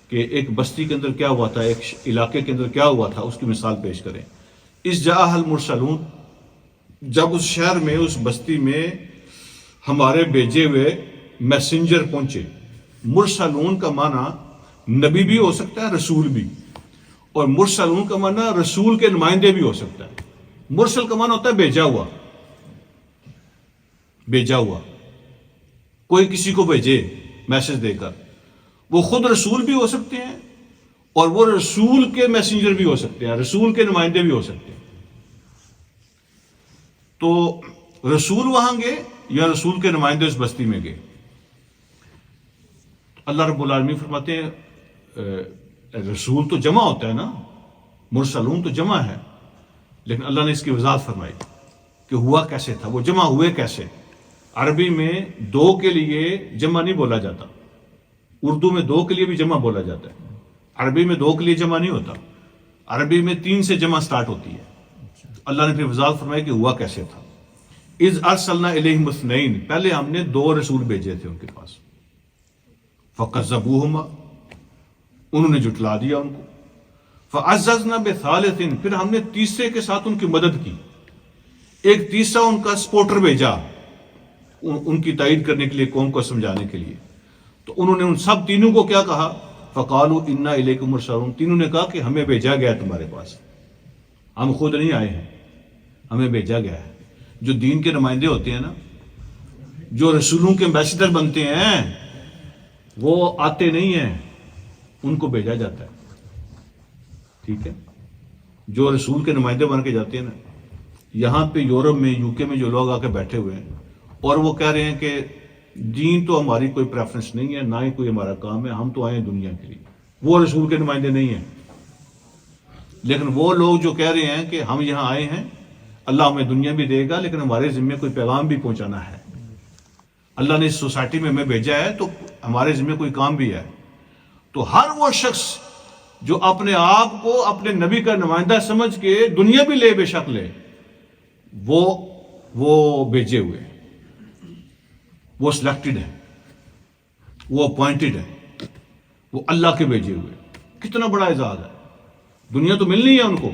کہ ایک بستی کے اندر کیا ہوا تھا، ایک علاقے کے اندر کیا ہوا تھا، اس کی مثال پیش کریں. اِذْ جَاءَهَا الْمُرْسَلُونَ، جب اس شہر میں، اس بستی میں ہمارے بھیجے ہوئے میسنجر پہنچے. مرسلون کا معنی نبی بھی ہو سکتا ہے، رسول بھی، اور مرسلون کا معنی رسول کے نمائندے بھی ہو سکتا ہے. مرسل کا معنی ہوتا ہے بھیجا ہوا، بھیجا ہوا، کوئی کسی کو بھیجے میسج دے کر. وہ خود رسول بھی ہو سکتے ہیں اور وہ رسول کے میسنجر بھی ہو سکتے ہیں، رسول کے نمائندے بھی ہو سکتے ہیں. تو رسول وہاں گئے یا رسول کے نمائندے اس بستی میں گئے. اللہ رب العالمین فرماتے ہیں رسول تو جمع ہوتا ہے نا، مرسلون تو جمع ہے، لیکن اللہ نے اس کی وضاحت فرمائی کہ ہوا کیسے تھا، وہ جمع ہوئے کیسے. عربی میں دو کے لیے جمع نہیں بولا جاتا، اردو میں دو کے لیے بھی جمع بولا جاتا ہے. عربی میں دو کے لیے جمع نہیں ہوتا، عربی میں تین سے جمع سٹارٹ ہوتی ہے. اللہ نے پھر وضاحت فرمائی کہ ہوا کیسے تھا. اذ ارسلنا الیہم اثنین، پہلے ہم نے دو رسول بھیجے تھے ان کے پاس. فکذبوہما، انہوں نے جھٹلا دیا ان کو. فعززنا بثالث، پھر ہم نے تیسرے کے ساتھ ان کی مدد کی. ایک تیسرا ان کا سپورٹر بھیجا ان کی تائید کرنے کے لیے، قوم کو سمجھانے کے لیے. تو انہوں نے ان سب تینوں کو کیا کہا، فقالوا انا الیکم مرسلون، تینوں نے کہا کہ ہمیں بھیجا گیا ہے تمہارے پاس، ہم خود نہیں آئے ہیں، ہمیں بھیجا گیا ہے. جو دین کے نمائندے ہوتے ہیں نا، جو رسولوں کے ایمبیسڈر بنتے ہیں، وہ آتے نہیں ہیں، ان کو بھیجا جاتا ہے. ٹھیک ہے، جو رسول کے نمائندے بن کے جاتے ہیں نا، یہاں پہ یورپ میں، یو کے میں جو لوگ آ کے بیٹھے ہوئے ہیں اور وہ کہہ رہے ہیں کہ دین تو ہماری کوئی پریفرنس نہیں ہے، نہ ہی کوئی ہمارا کام ہے، ہم تو آئے ہیں دنیا کے لیے، وہ رسول کے نمائندے نہیں ہیں. لیکن وہ لوگ جو کہہ رہے ہیں کہ ہم یہاں آئے ہیں، اللہ ہمیں دنیا بھی دے گا لیکن ہمارے ذمے کوئی پیغام بھی پہنچانا ہے، اللہ نے اس سوسائٹی میں ہمیں بھیجا ہے تو ہمارے ذمے کوئی کام بھی ہے. تو ہر وہ شخص جو اپنے آپ کو اپنے نبی کا نمائندہ سمجھ کے دنیا بھی لے، بے شک لے، وہ بھیجے ہوئے ہیں، وہ سلیکٹڈ ہیں، وہ اپوائنٹڈ ہیں، وہ اللہ کے بھیجے ہوئے. کتنا بڑا اعزاز ہے. دنیا تو ملنی ہے ان کو،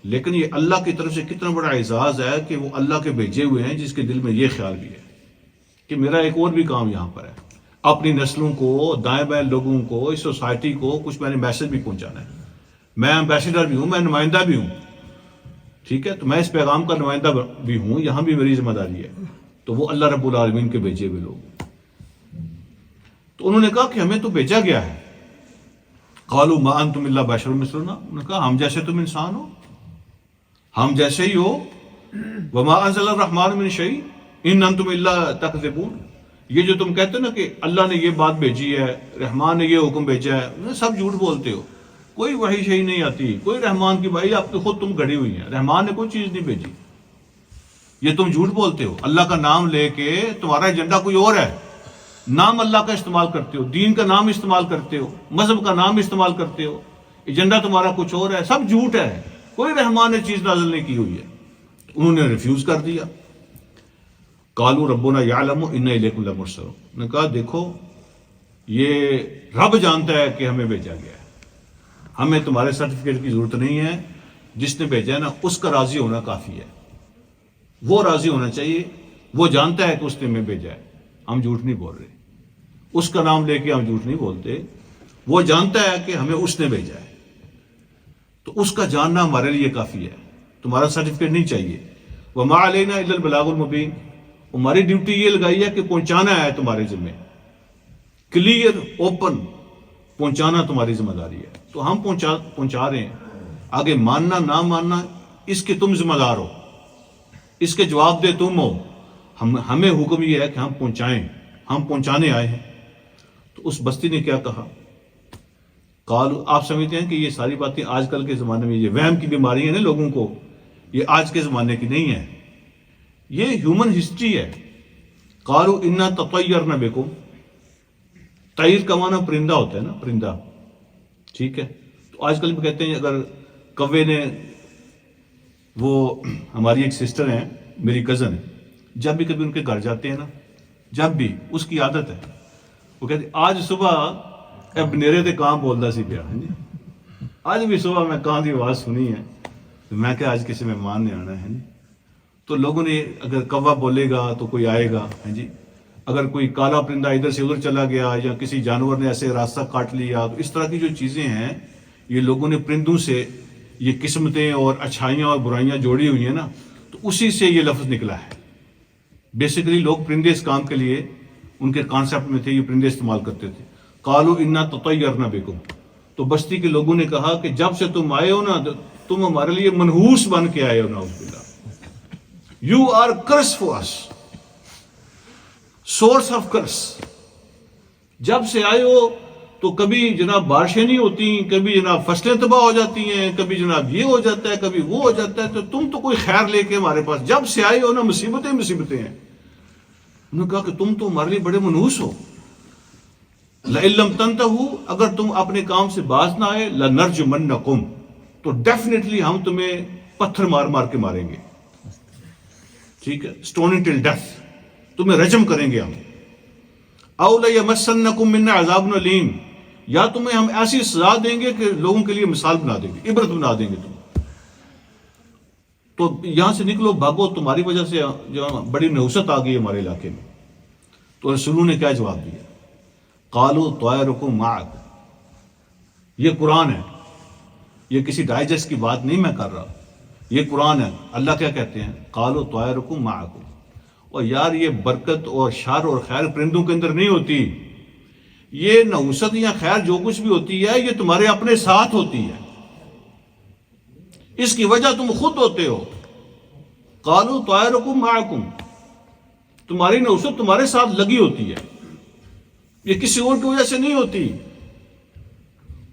لیکن یہ اللہ کی طرف سے کتنا بڑا اعزاز ہے کہ وہ اللہ کے بھیجے ہوئے ہیں، جس کے دل میں یہ خیال بھی ہے کہ میرا ایک اور بھی کام یہاں پر ہے، اپنی نسلوں کو، دائیں بائیں لوگوں کو، اس سوسائٹی کو کچھ میں نے میسج بھی پہنچانا ہے. میں ایمبیسڈر بھی ہوں، میں نمائندہ بھی ہوں. ٹھیک ہے، تو میں اس پیغام کا نمائندہ بھی ہوں، یہاں بھی میری ذمہ داری ہے. تو وہ اللہ رب العالمین کے بھیجے ہوئے لوگ. تو انہوں نے کہا کہ ہمیں تو بھیجا گیا ہے. قالوا ما انتم الا بشر مثلنا، انہوں نے کہا ہم جیسے تم انسان ہو، ہم جیسے ہی ہو. وما انزل الرحمن من شیء ان انتم الا تکذبون، یہ جو تم کہتے ہو نا کہ اللہ نے یہ بات بھیجی ہے، رحمان نے یہ حکم بھیجا ہے، سب جھوٹ بولتے ہو. کوئی وحی شہی نہیں آتی، کوئی رحمان کی بھائی آپ کی خود تم گھڑی ہوئی ہیں، رحمان نے کوئی چیز نہیں بھیجی. یہ تم جھوٹ بولتے ہو، اللہ کا نام لے کے تمہارا ایجنڈا کوئی اور ہے، نام اللہ کا استعمال کرتے ہو، دین کا نام استعمال کرتے ہو، مذہب کا نام استعمال کرتے ہو، ایجنڈا تمہارا کچھ اور ہے، سب جھوٹ ہے، کوئی رحمان نے چیز نازل نہیں کی ہوئی ہے. انہوں نے ریفیوز کر دیا. قالوا ربنا یعلم انا الیکم لمرسلون، نے کہا دیکھو یہ رب جانتا ہے کہ ہمیں بھیجا گیا ہے، ہمیں تمہارے سرٹیفکیٹ کی ضرورت نہیں ہے، جس نے بھیجا ہے نا اس کا راضی ہونا کافی ہے، وہ راضی ہونا چاہیے، وہ جانتا ہے کہ اس نے ہمیں بھیجا ہے، ہم جھوٹ نہیں بول رہے، اس کا نام لے کے ہم جھوٹ نہیں بولتے، وہ جانتا ہے کہ ہمیں اس نے بھیجا ہے، تو اس کا جاننا ہمارے لیے کافی ہے، تمہارا سرٹیفکیٹ نہیں چاہیے. وما علینا الا البلاغ المبین، ہماری ڈیوٹی یہ لگائی ہے کہ پہنچانا ہے تمہارے ذمہ، کلیئر اوپن پہنچانا تمہاری ذمہ داری ہے. تو ہم پہنچا رہے ہیں، آگے ماننا نہ ماننا اس کے تم ذمہ دار ہو. اس کے جواب دے تم ہو، ہمیں حکم یہ ہے کہ ہم پہنچائیں، ہم پہنچانے آئے ہیں۔ تو اس بستی نے کیا کہا؟ قالوا، آپ سمجھتے ہیں کہ یہ ساری باتیں آج کل کے زمانے میں، یہ وہم کی بیماری ہے نا لوگوں کو، یہ آج کے زمانے کی نہیں ہے، یہ ہیومن ہسٹری ہے۔ قالوا انا تطیرنا بکم، طیر کا معنی پرندہ ہوتا ہے نا، پرندہ، ٹھیک ہے؟ تو آج کل بھی کہتے ہیں اگر کوے نے، وہ ہماری ایک سسٹر ہیں، میری کزن ہے، جب بھی کبھی ان کے گھر جاتے ہیں نا، جب بھی اس کی عادت ہے، وہ کہتے آج صبح بنیرے تے کہاں بولتا سی پیا، آج بھی صبح میں کہاں کی آواز سنی ہے، تو میں کہ آج کسی مہمان نے آنا ہے۔ تو لوگوں نے، اگر کوا بولے گا تو کوئی آئے گا، اگر کوئی کالا پرندہ ادھر سے ادھر چلا گیا یا کسی جانور نے ایسے راستہ کاٹ لیا، تو اس طرح کی جو چیزیں ہیں، یہ لوگوں نے پرندوں سے یہ قسمتیں اور اچھائیاں اور برائیاں جوڑی ہوئی ہیں نا، تو اسی سے یہ لفظ نکلا ہے۔ بیسیکلی لوگ پرندے اس کام کے لیے ان کے کانسیپٹ میں تھے، یہ پرندے استعمال کرتے تھے۔ قالوا انا تطیرنا بکم، تو بستی کے لوگوں نے کہا کہ جب سے تم آئے ہو نا، تم ہمارے لیے منحوس بن کے آئے ہو، نعوذ باللہ، you are curse for us, source of curse. جب سے آئے ہو تو کبھی جناب بارشیں نہیں ہوتی، کبھی جناب فصلیں تباہ ہو جاتی ہیں، کبھی جناب یہ ہو جاتا ہے، کبھی وہ ہو جاتا ہے، تو تم تو کوئی خیر لے کے ہمارے پاس، جب سے آئے ہو نا مصیبتیں مصیبتیں ہیں۔ انہوں نے کہا کہ تم تو ہمارے لیے بڑے منحوس ہو۔ لئن لم تنتہوا، اگر تم اپنے کام سے باز نہ آئے، لنرجمنکم، تو ڈیفینیٹلی ہم تمہیں پتھر مار مار کے ماریں گے، ٹھیک ہے، اسٹوننگ ٹل ڈیتھ، تمہیں رجم کریں گے ہم۔ او لیمسنکم منا عذاب علیم، یا تمہیں ہم ایسی سزا دیں گے کہ لوگوں کے لیے مثال بنا دیں گے، عبرت بنا دیں گے تم۔ تو یہاں سے نکلو، بھاگو، تمہاری وجہ سے جو بڑی نحوست آ گئی ہمارے علاقے میں۔ تو رسولوں نے کیا جواب دیا؟ قالوا طائرکم معک، یہ قرآن ہے، یہ کسی ڈائجسٹ کی بات نہیں میں کر رہا، یہ قرآن ہے۔ اللہ کیا کہتے ہیں؟ قالوا طائرکم معکم، اور یار یہ برکت اور شر اور خیر پرندوں کے اندر نہیں ہوتی، یہ نحوست یا خیر جو کچھ بھی ہوتی ہے یہ تمہارے اپنے ساتھ ہوتی ہے، اس کی وجہ تم خود ہوتے ہو۔ قالوا طائرکم معکم، تمہاری نحوست تمہارے ساتھ لگی ہوتی ہے، یہ کسی اور کی وجہ سے نہیں ہوتی۔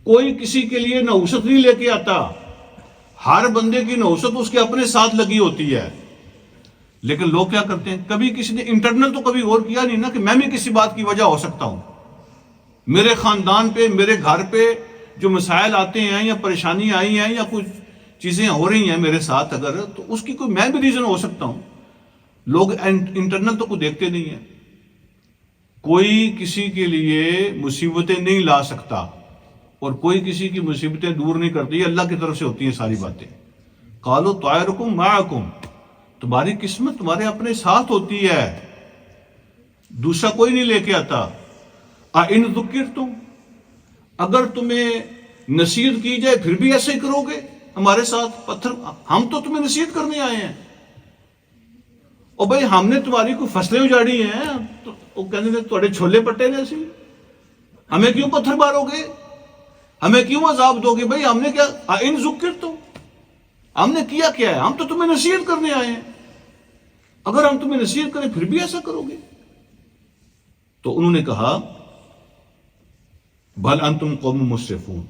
کوئی کسی کے لیے نحوست نہیں لے کے آتا، ہر بندے کی نحوست اس کے اپنے ساتھ لگی ہوتی ہے۔ لیکن لوگ کیا کرتے ہیں، کبھی کسی نے انٹرنل تو کبھی غور کیا نہیں نا کہ میں بھی کسی بات کی وجہ ہو سکتا ہوں، میرے خاندان پہ، میرے گھر پہ جو مسائل آتے ہیں یا پریشانی آئی ہیں یا کچھ چیزیں ہو رہی ہیں میرے ساتھ، اگر تو اس کی کوئی میں بھی ریزن ہو سکتا ہوں۔ لوگ انٹرنل تو کوئی دیکھتے نہیں ہیں، کوئی کسی کے لیے مصیبتیں نہیں لا سکتا اور کوئی کسی کی مصیبتیں دور نہیں کرتی، یہ اللہ کی طرف سے ہوتی ہیں ساری باتیں۔ قالوا طائرکم معکم، تمہاری قسمت تمہارے اپنے ساتھ ہوتی ہے، دوسرا کوئی نہیں لے کے آتا۔ اَإِن ذُكِّرْتُمْ، اگر تمہیں نصیحت کی جائے پھر بھی ایسے ہی کرو گے ہمارے ساتھ؟ پتھر، ہم تو تمہیں نصیحت کرنے آئے ہیں، اور بھائی ہم نے تمہاری کوئی فصلیں اجاڑی ہیں، تو وہ کہنے نے تھوڑے چھولے پٹے نے سی، ہمیں کیوں پتھر مارو گے، ہمیں کیوں عذاب دو گے؟ بھائی ہم نے کیا، اِن ذُكِّرْتُمْ، ہم نے کیا ہے؟ ہم تو تمہیں نصیحت کرنے آئے ہیں، اگر ہم تمہیں نصیحت کریں پھر بھی ایسا کرو گے؟ تو انہوں نے کہا بل انتم قوم مسرفون،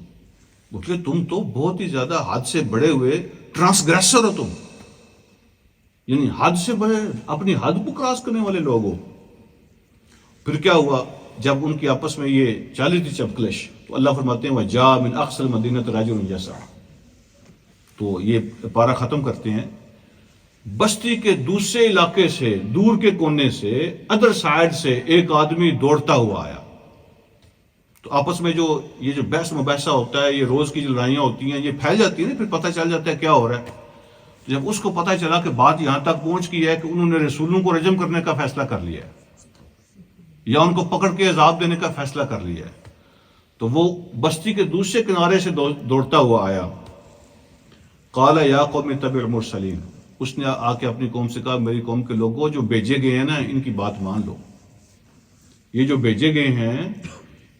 بولے تم تو بہت ہی زیادہ حد سے بڑے ہوئے ٹرانسگریسر ہو، تم یعنی حد سے بڑے، اپنی حد کو کراس کرنے والے لوگ ہو۔ پھر کیا ہوا جب ان کی آپس میں یہ چالی تھی چپکلش، تو اللہ فرماتے ہیں وَجَاءَ مِنْ أَقْصَى الْمَدِينَةِ رَجُلٌ يَسْعَىٰ، تو یہ پارہ ختم کرتے ہیں، بستی کے دوسرے علاقے سے، دور کے کونے سے، ادر سائڈ سے ایک آدمی دوڑتا ہوا آیا۔ تو آپس میں جو یہ جو بحث مباحثہ ہوتا ہے، یہ روز کی جو لڑائیاں ہوتی ہیں، یہ پھیل جاتی ہیں نا، پھر پتہ چل جاتا ہے کیا ہو رہا ہے۔ جب اس کو پتہ چلا کہ بات یہاں تک پہنچ گئی ہے کہ انہوں نے رسولوں کو رجم کرنے کا فیصلہ کر لیا ہے یا ان کو پکڑ کے عذاب دینے کا فیصلہ کر لیا ہے، تو وہ بستی کے دوسرے کنارے سے دوڑتا ہوا آیا۔ قال یا قوم اتبعوا المرسلین، اس نے آ کے اپنی قوم سے کہا میری قوم کے لوگوں جو بھیجے گئے ہیں نا، ان کی بات مان لو، یہ جو بھیجے گئے ہیں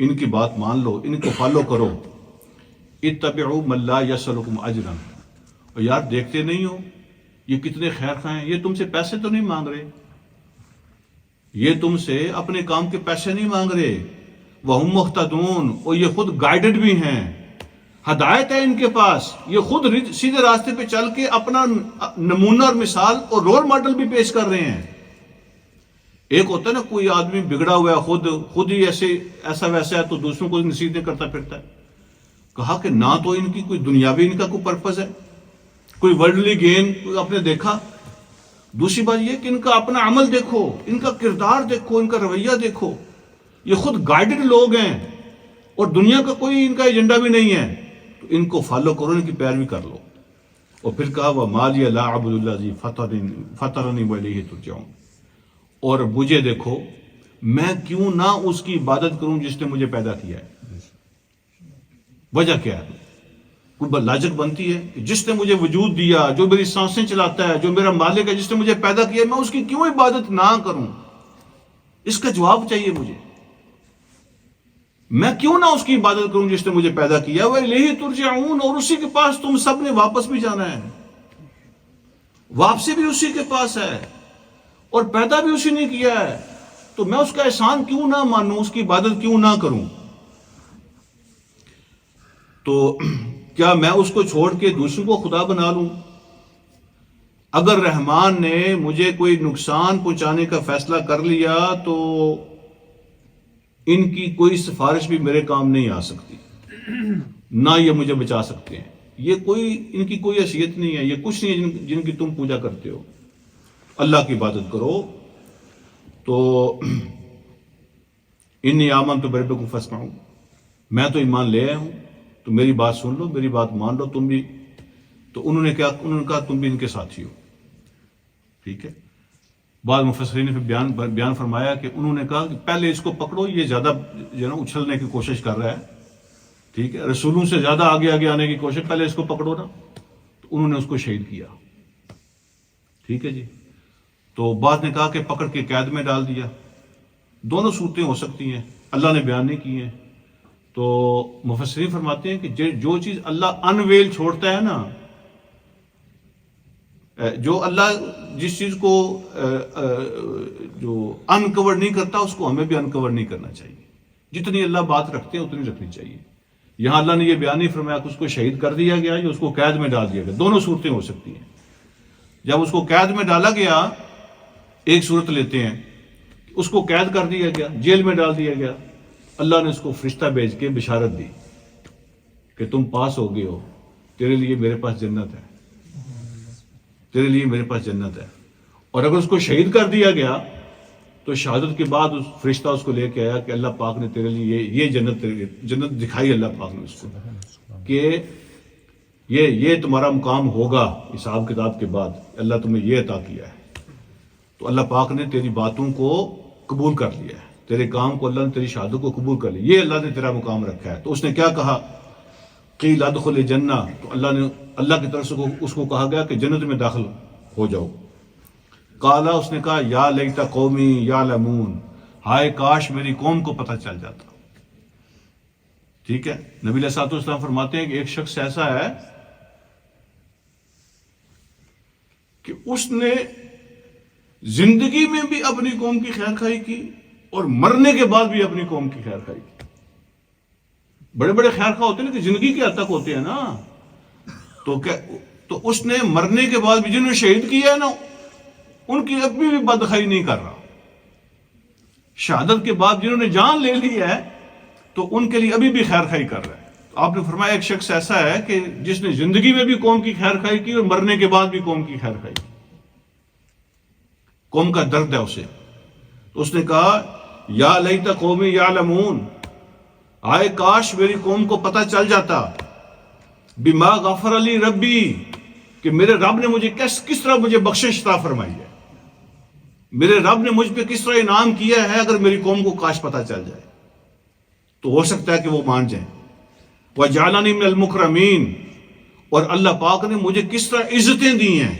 ان کی بات مان لو، ان کو فالو کرو۔ اتبعوا من لا یسألکم اجرا، اور یار دیکھتے نہیں ہو یہ کتنے خیر خواہ ہیں، یہ تم سے پیسے تو نہیں مانگ رہے، یہ تم سے اپنے کام کے پیسے نہیں مانگ رہے، وَهُمْ مُهْتَدُونَ، اور یہ خود گائیڈڈ بھی ہیں، ہدایت ہے ان کے پاس، یہ خود سیدھے راستے پہ چل کے اپنا نمونہ اور مثال اور رول ماڈل بھی پیش کر رہے ہیں۔ ایک ہوتا ہے نا کوئی آدمی بگڑا ہوا ہے، خود ہی ایسا ویسا ہے تو دوسروں کو نصیحتیں کرتا پھرتا ہے۔ کہا کہ نہ تو ان کی کوئی دنیاوی ان کا کوئی پرپز ہے، کوئی ورلڈلی گین آپ نے دیکھا، دوسری بات یہ کہ ان کا اپنا عمل دیکھو، ان کا کردار دیکھو، ان کا رویہ دیکھو، یہ خود گائیڈڈ لوگ ہیں اور دنیا کا کوئی ان کا ایجنڈا بھی نہیں ہے، تو ان کو فالو کرو، ان کی پیروی کر لو۔ اور پھر کہا وَمَا لِيَ لَا أَعْبُدُ الَّذِي فَطَرَنِي وَإِلَيْهِ تُرْجَعُونَ، اور مجھے دیکھو میں کیوں نہ اس کی عبادت کروں جس نے مجھے پیدا کیا ہے۔ وجہ کیا ہے؟ کوئی لاجک بنتی ہے کہ جس نے مجھے وجود دیا، جو میری سانسیں چلاتا ہے، جو میرا مالک ہے، جس نے مجھے پیدا کیا ہے، میں اس کی کیوں عبادت نہ کروں؟ اس کا جواب چاہیے مجھے، میں کیوں نہ اس کی عبادت کروں جس نے مجھے پیدا کیا، وَإِلَيْهِ تُرْجَعُونَ، اور اسی کے پاس تم سب نے واپس بھی جانا ہے، واپسی بھی اسی کے پاس ہے، اور پیدا بھی اسی نے کیا ہے، تو میں اس کا احسان کیوں نہ مانوں، اس کی عبادت کیوں نہ کروں؟ تو کیا میں اس کو چھوڑ کے دوسروں کو خدا بنا لوں؟ اگر رحمان نے مجھے کوئی نقصان پہنچانے کا فیصلہ کر لیا تو ان کی کوئی سفارش بھی میرے کام نہیں آ سکتی، نہ یہ مجھے بچا سکتے ہیں، ان کی کوئی حیثیت نہیں ہے، یہ کچھ نہیں ہے جن کی تم پوجا کرتے ہو۔ اللہ کی عبادت کرو۔ تو انی آمنت بربکم فاسمعون، میں تو ایمان لے آیا ہوں، تو میری بات سن لو، میری بات مان لو تم بھی۔ تو انہوں نے کہا تم بھی ان کے ساتھی ہو، ٹھیک ہے۔ بعض مفسرین نے پھر بیان فرمایا کہ انہوں نے کہا کہ پہلے اس کو پکڑو، یہ زیادہ جو ہے نا اچھلنے کی کوشش کر رہا ہے، ٹھیک ہے، رسولوں سے زیادہ آگے آنے کی کوشش، پہلے اس کو پکڑو نا۔ تو انہوں نے اس کو شہید کیا، ٹھیک ہے جی۔ تو بعض نے کہا کہ پکڑ کے قید میں ڈال دیا، دونوں صورتیں ہو سکتی ہیں، اللہ نے بیان نہیں کی ہیں۔ تو مفسرین فرماتے ہیں کہ جو چیز اللہ انویل چھوڑتا ہے نا، جو اللہ جس چیز کو جو انکور نہیں کرتا، اس کو ہمیں بھی انکور نہیں کرنا چاہیے۔ جتنی اللہ بات رکھتے ہیں اتنی رکھنی چاہیے۔ یہاں اللہ نے یہ بیان نہیں فرمایا کہ اس کو شہید کر دیا گیا یا اس کو قید میں ڈال دیا گیا، دونوں صورتیں ہو سکتی ہیں۔ جب اس کو قید میں ڈالا گیا، ایک صورت لیتے ہیں، اس کو قید کر دیا گیا، جیل میں ڈال دیا گیا، اللہ نے اس کو فرشتہ بھیج کے بشارت دی کہ تم پاس ہو گئے ہو، تیرے لیے میرے پاس جنت ہے، تیرے لیے میرے پاس جنت ہے۔ اور اگر اس کو شہید کر دیا گیا تو شہادت کے بعد اس فرشتہ اس کو لے کے آیا کہ اللہ پاک نے تیرے لیے یہ جنت دکھائی، اللہ پاک نے اس کو کہ یہ تمہارا مقام ہوگا حساب کتاب کے بعد، اللہ تمہیں یہ عطا کیا ہے۔ تو اللہ پاک نے تیری باتوں کو قبول کر لیا ہے، تیرے کام کو اللہ نے، تیری شہادت کو قبول کر لیا، یہ اللہ نے تیرا مقام رکھا ہے۔ تو اس نے کیا کہا؟ قیل ادخل الجنہ، تو اللہ کی طرف سے اس کو کہا گیا کہ جنت میں داخل ہو جاؤ۔ قالا، اس نے کہا یا لیت قومی یعلمون، ہائے کاش میری قوم کو پتہ چل جاتا۔ ٹھیک ہے، نبی علیہ الصلوۃ والسلام فرماتے ہیں کہ ایک شخص ایسا ہے کہ اس نے زندگی میں بھی اپنی قوم کی خیر خواہی کی اور مرنے کے بعد بھی اپنی قوم کی خیر خواہی کی۔ بڑے بڑے خیر خواہ ہوتے ہیں لیکن زندگی کے حد تک ہوتے ہیں نا، تو اس نے مرنے کے بعد بھی جنہوں نے شہید کیا ہے نا، ان کی ابھی بھی بدخواہی نہیں کر رہا۔ شہادت کے بعد جنہوں نے جان لے لی ہے تو ان کے لیے ابھی بھی خیر خواہی کر رہا ہے۔ تو آپ نے فرمایا ایک شخص ایسا ہے کہ جس نے زندگی میں بھی قوم کی خیر خواہی کی اور مرنے کے بعد بھی قوم کی خیر خواہی کی، قوم کا درد ہے اسے۔ تو اس نے کہا یا لیت قومی یعلمون، آئے کاش میری قوم کو پتہ چل جاتا، بما غفر لی ربی، کہ میرے رب نے مجھے کس طرح مجھے بخشش عطا فرمائی ہے، میرے رب نے مجھ پہ کس طرح انعام کیا ہے۔ اگر میری قوم کو کاش پتہ چل جائے تو ہو سکتا ہے کہ وہ مان جائیں۔ وَجَعَلَنِي مِنَ الْمُكْرَمِينَ، اور اللہ پاک نے مجھے کس طرح عزتیں دی ہیں،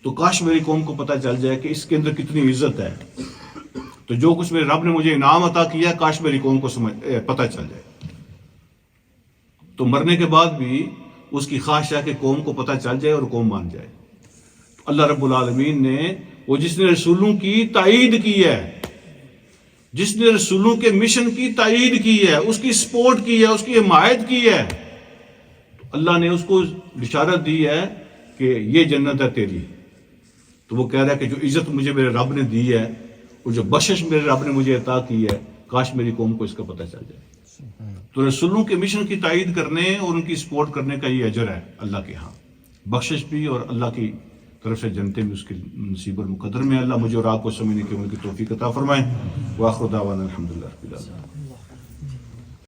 تو کاش میری قوم کو پتہ چل جائے کہ اس کے اندر کتنی عزت ہے۔ تو جو کچھ میرے رب نے مجھے انعام عطا کیا، کاش میری قوم کو پتہ چل جائے۔ تو مرنے کے بعد بھی اس کی خواہش ہے کہ قوم کو پتہ چل جائے اور قوم مان جائے۔ اللہ رب العالمین نے وہ جس نے رسولوں کی تائید کی ہے، جس نے رسولوں کے مشن کی تائید کی ہے، اس کی سپورٹ کی ہے، اس کی حمایت کی ہے، تو اللہ نے اس کو بشارت دی ہے کہ یہ جنت ہے تیری. تو وہ کہہ رہا ہے کہ جو عزت مجھے میرے رب نے دی ہے اور جو بخشش میرے رب نے مجھے عطا کی ہے، کاش میری قوم کو اس کا پتہ چل جائے. تو رسولوں کے مشن کی تائید کرنے اور ان کی سپورٹ کرنے کا یہ اجر ہے اللہ کے ہاں، بخشش بھی اور اللہ کی طرف سے جنتیں بھی اس کے نصیب اور مقدر میں. اللہ مجھے اور آپ کو سمجھنے کی ان کی توفیق عطا فرمائے. وآخر دعوانا الحمدللہ رب العالمین.